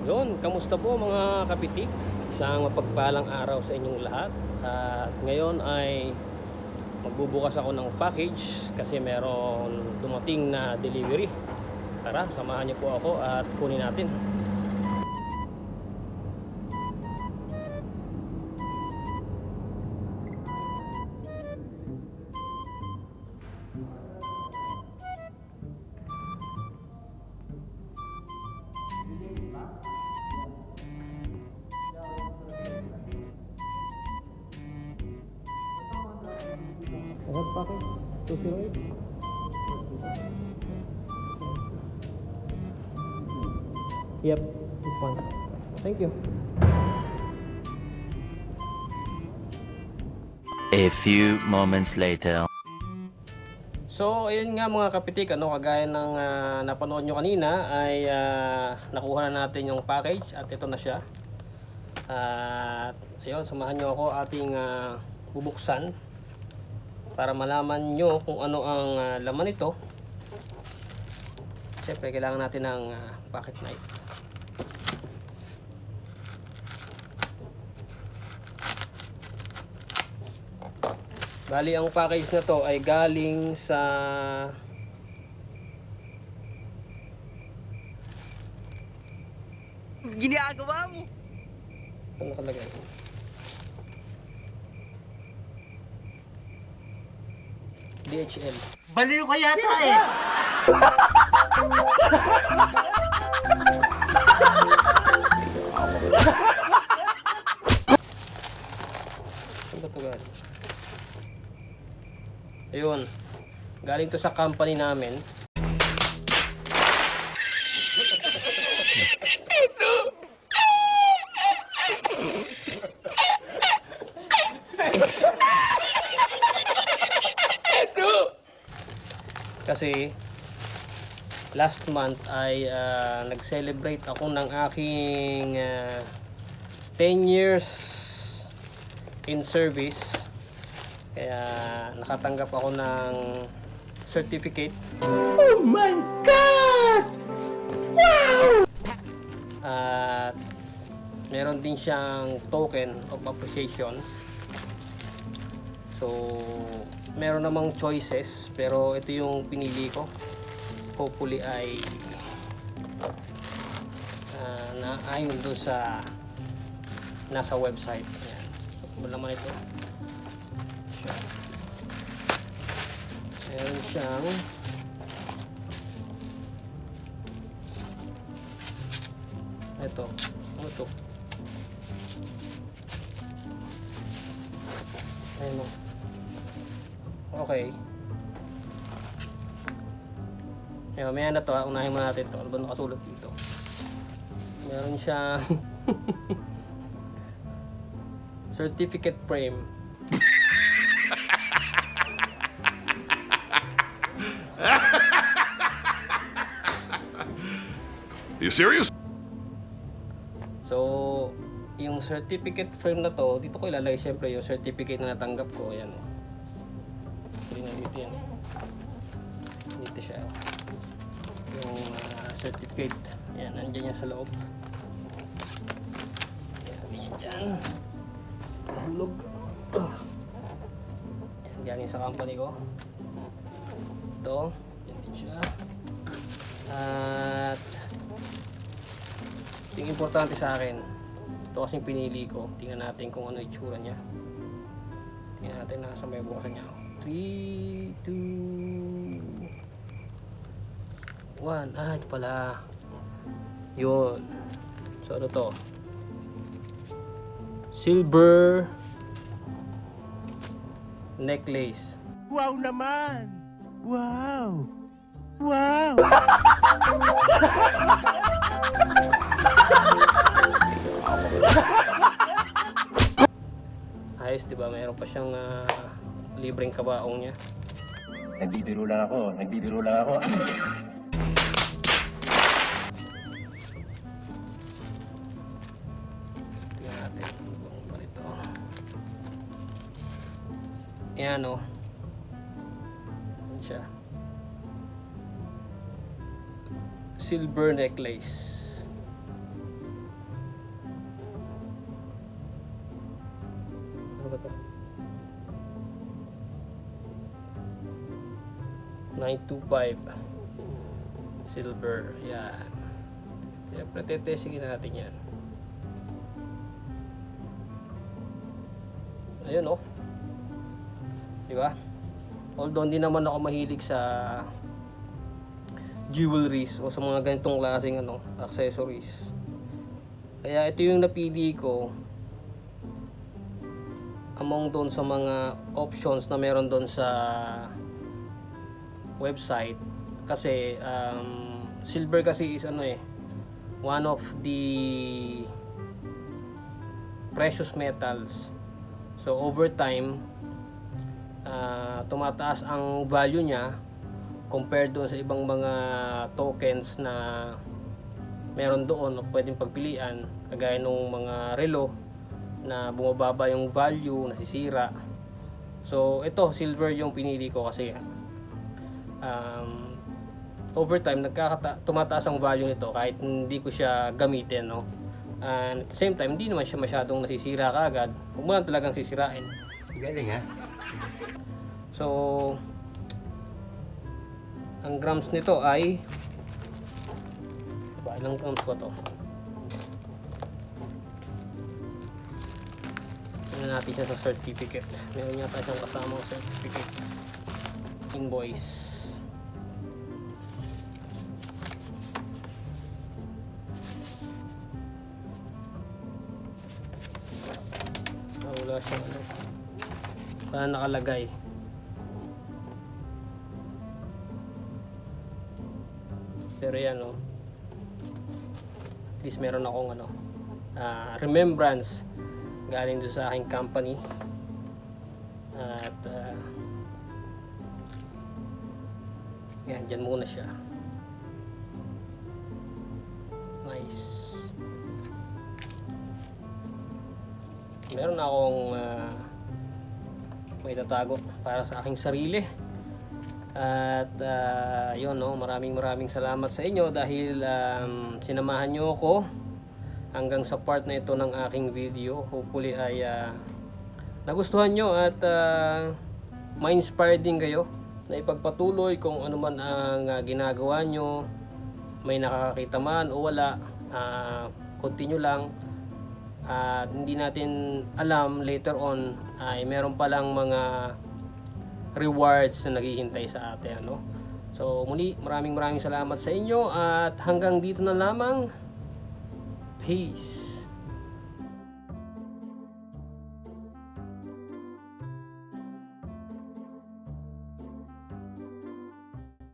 Yun, kamusta po mga kapitik? Isang mapagpalang araw sa inyong lahat. At ngayon ay magbubukas ako ng package kasi meron dumating na delivery. Tara, samahan niyo po ako at kunin natin. What package? 208? Yep, this one. Thank you. A few moments later. So, ayun nga mga kapitik, kagaya ng napanood nyo kanina ay nakuha na natin yung package at ito na siya. At ayun, samahan nyo ako ating bubuksan para malaman nyo kung ano ang laman nito. Siyempre, kailangan natin ng pocket knife. Bali, ang package na to ay galing sa Ginagawa mo? ano nakalagay? DHL. Baliw ka yata eh. Saan ba ito galing? Ayun. Galing to sa company namin. Kasi last month ay nag-celebrate ako ng aking 10 years in service. Kaya nakatanggap ako ng certificate. Oh my God! Wow! At meron din siyang token of appreciation. So, meron namang choices, pero ito yung pinili ko. Hopefully ay naayon doon sa nasa website. Ayan. So, kung naman ito. Meron siyang ito. Ano ito? Ayun o. Okay. Ayun, may na to ha. Unahin mo natin ito. Ano ba nakasulat dito? Meron siyang certificate frame. You serious? So, yung certificate frame na to, dito ko ilalagay siyempre yung certificate na natanggap ko. Ayan o. Hindi na dito yan. Dito siya. Yung certificate. Ayan, nandiyan yan sa loob. Ayan, yan dyan. Hulog. Ayan, galing sa company ko. Ito. Yan din siya. At yung importante sa akin, ito kasing pinili ko. Tingnan natin kung ano itsura niya. Tingnan natin na sa may bukasan niya. 3, 2, 1. Ah, ito pala. Yun. So ano to? Silver necklace. Wow naman! Wow! Wow! Ayos, diba? Mayroon pa siyang libreng kabaong niya. Nagbibiro lang ako. Tingnan natin kung pa ito. Ayan o. Ayan siya. Silver necklace. to? 925 silver. Yan. Siyempre, tetestingin natin yan. Ayun, oh. Di ba? Although hindi naman ako mahilig sa jewelries o sa mga ganitong klaseng accessories. Kaya ito yung napili ko among doon sa mga options na meron doon sa website. Kasi silver kasi is one of the precious metals. So over time tumataas ang value niya compared doon sa ibang mga tokens na meron doon o pwedeng pagpilian, kagaya nung mga relo na bumababa yung value, nasisira. So ito, silver yung pinili ko kasi over time tumataas ang value nito kahit hindi ko siya gamitin, no? And at the same time, hindi naman siya masyadong nasisira kaagad. Huwag mo lang talagang sisirain. Galing ha? So ang grams nito ay ilang grams ba to? Tingnan natin siya sa certificate. Meron yata siyang kasamang certificate. Invoice. Wala siyang saan nakalagay. Pero yan, no? At least meron akong remembrance galing doon sa aking company. At yan, dyan muna siya. Nice. Meron akong may tatago para sa aking sarili. At yun, no, maraming salamat sa inyo dahil sinamahan nyo ako hanggang sa part na ito ng aking video. Hopefully ay nagustuhan nyo at ma-inspire din kayo na ipagpatuloy kung ano man ang ginagawa nyo. May nakakakita man o wala, continue lang. At hindi natin alam later on ay meron palang mga rewards na naghihintay sa atin, no? So muli, maraming salamat sa inyo at hanggang dito na lamang. Peace.